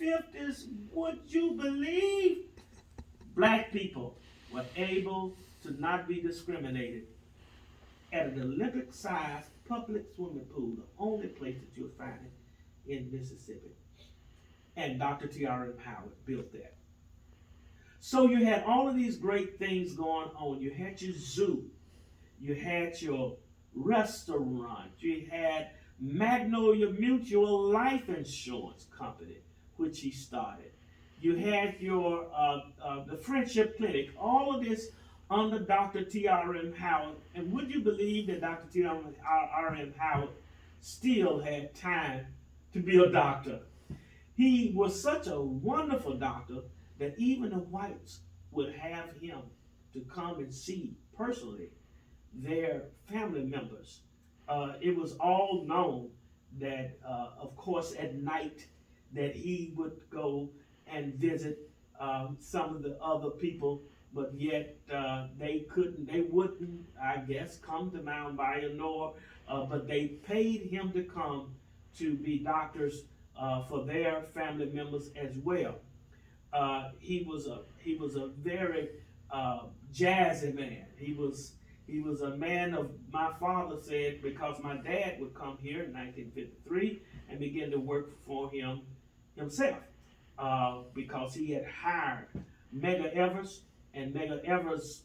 1950s, would you believe, black people were able to not be discriminated at an Olympic-sized public swimming pool, the only place that you'll find it in Mississippi. And Dr. T.R.M. Howard built that. So you had all of these great things going on. You had your zoo. You had your restaurant. You had Magnolia Mutual Life Insurance Company, which he started. You had your the Friendship Clinic. All of this under Dr. T.R.M. Howard. And would you believe that Dr. T.R.M. Howard still had time to be a doctor? He was such a wonderful doctor that even the whites would have him to come and see personally their family members. It was all known that, of course, at night that he would go and visit some of the other people, but yet they wouldn't, I guess, come to Mount Bayou, nor, but they paid him to come to be doctors for their family members as well. He was a very jazzy man. He was a man of, my father said, because my dad would come here in 1953 and begin to work for him himself, because he had hired Medgar Evers, and Medgar Evers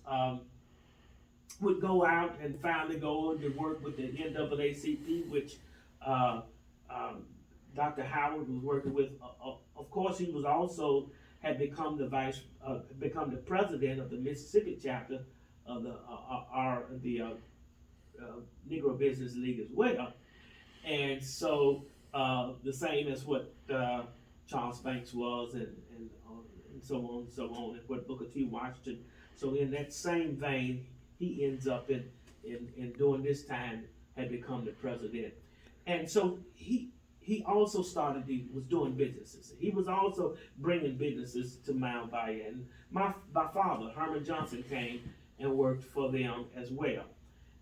would go out and finally go to work with the NAACP, which Dr. Howard was working with. Of course, he was also had become become the president of the Mississippi chapter of the Negro Business League as well, and so the same as what Charles Banks was, and so on and so on, and what Booker T. Washington. So in that same vein, he ends up in during this time had become the president, and so he also was doing businesses. He was also bringing businesses to Mount Bayou, and my father, Herman Johnson, came and worked for them as well.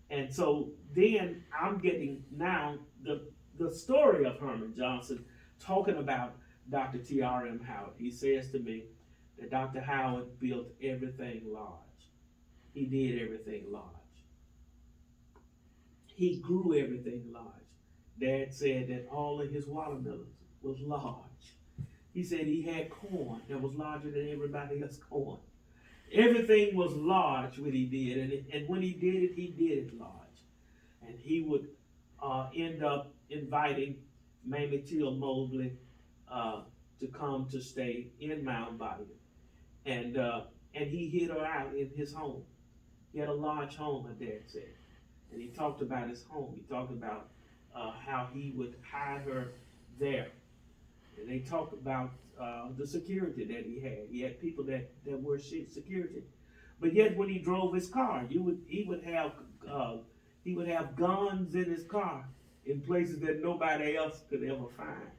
And so then I'm getting now the story of Herman Johnson talking about Dr. T.R.M. Howard. He says to me that Dr. Howard built everything large. He did everything large. He grew everything large. Dad said that all of his watermelons was large. He said he had corn that was larger than everybody else's corn. Everything was large what he did, and when he did it large. And he would end up inviting Mamie Till Mosley to come to stay in Mount Bayou, and he hid her out in his home. He had a large home, my dad said, and he talked about his home. He talked about how he would hide her there. And they talked about the security that he had. He had people that were security. But yet when he drove his car, he would have guns in his car in places that nobody else could ever find.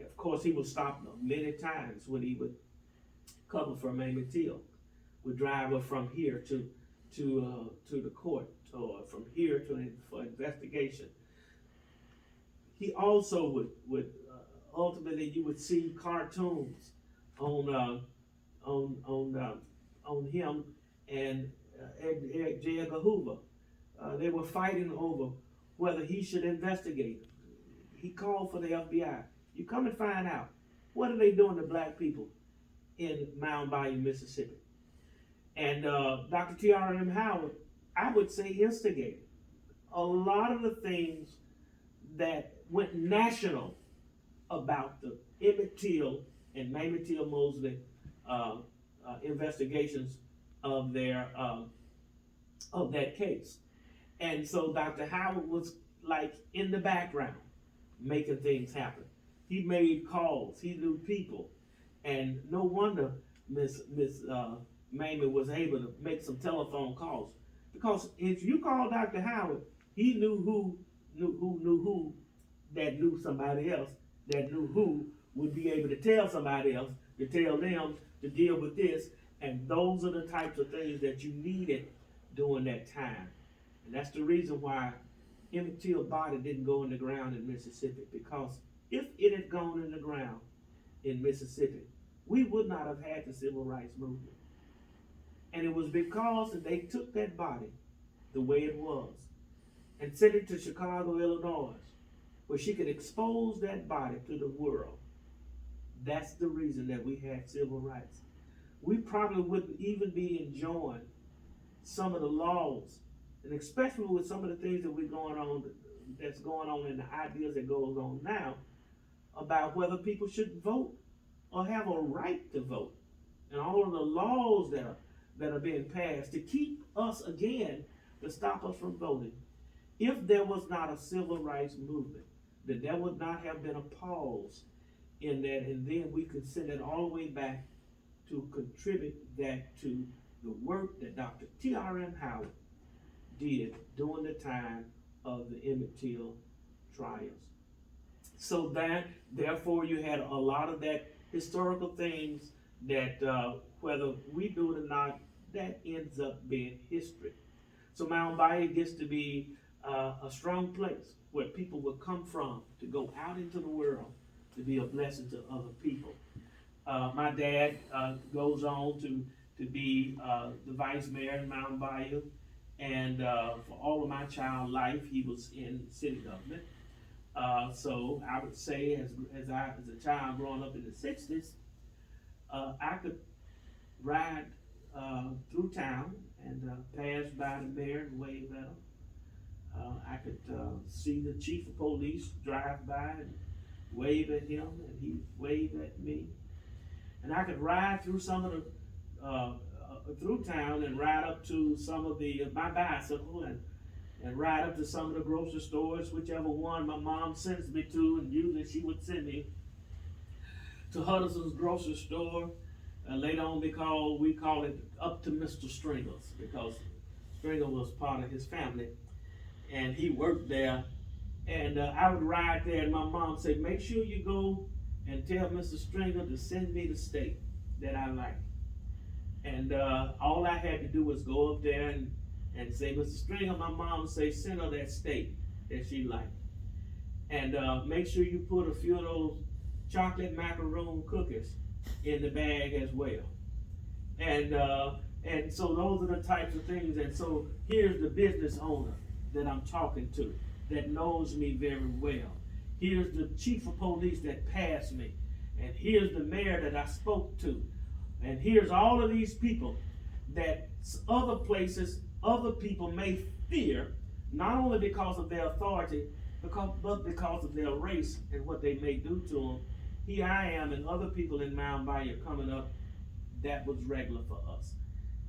Of course, he would stop many times when he would cover for Mamie Till, would drive her from here to the court, or from here for investigation. He also would ultimately, you would see cartoons on him and J. Edgar Hoover. They were fighting over whether he should investigate. He called for the FBI. You come and find out, what are they doing to black people in Mount Bayou, Mississippi? And Dr. T.R.M. Howard, I would say, instigated a lot of the things that went national about the Emmett Till and Mamie Till Mosley investigations of that case. And so Dr. Howard was like in the background making things happen. He made calls, he knew people, and no wonder Miss Mamie was able to make some telephone calls, because if you call Dr. Howard, he knew who that knew somebody else that knew who would be able to tell somebody else to tell them to deal with this. And those are the types of things that you needed during that time. And that's the reason why Emmett Till's body didn't go in the ground in Mississippi, because if it had gone in the ground, in Mississippi, we would not have had the civil rights movement. And it was because they took that body the way it was and sent it to Chicago, Illinois, where she could expose that body to the world. That's the reason that we had civil rights. We probably wouldn't even be enjoying some of the laws, and especially with some of the things that that's going on and the ideas that goes on now about whether people should vote or have a right to vote, and all of the laws that are being passed to keep us again, to stop us from voting. If there was not a civil rights movement, then there would not have been a pause in that, and then we could send it all the way back to contribute that to the work that Dr. T.R.M. Howard did during the time of the Emmett Till trials. So that, therefore, you had a lot of that historical things that, whether we do it or not, that ends up being history. So Mound Bayou gets to be a strong place where people will come from to go out into the world to be a blessing to other people. My dad goes on to be the vice mayor in Mound Bayou, and for all of my child life, he was in city government. So I would say, as a child growing up in the 60s, I could ride through town and pass by the mayor and wave at him. I could see the chief of police drive by and wave at him, and he waved at me. And I could ride through some of the through town and ride up to some of my bicycle and ride up to some of the grocery stores, whichever one my mom sends me to, and usually she would send me to Huddleston's grocery store. Later on, we call it up to Mr. Stringer's, because Stringer was part of his family, and he worked there. And I would ride there, and my mom said, "Make sure you go and tell Mr. Stringer to send me the steak that I like." And all I had to do was go up there and say, "Mr. Stringer," my mom would say, "send her that steak that she liked. And make sure you put a few of those chocolate macaroon cookies in the bag as well." And so those are the types of things. And so here's the business owner that I'm talking to that knows me very well. Here's the chief of police that passed me. And here's the mayor that I spoke to. And here's all of these people that other places, other people may fear, not only because of their authority, but because of their race and what they may do to them. Here I am and other people in Mound Bayou coming up. That was regular for us.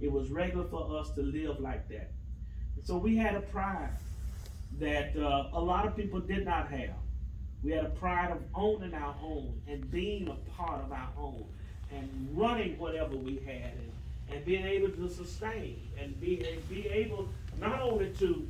It was regular for us to live like that. So we had a pride that a lot of people did not have. We had a pride of owning our own and being a part of our own and running whatever we had and being able to sustain and be able not only to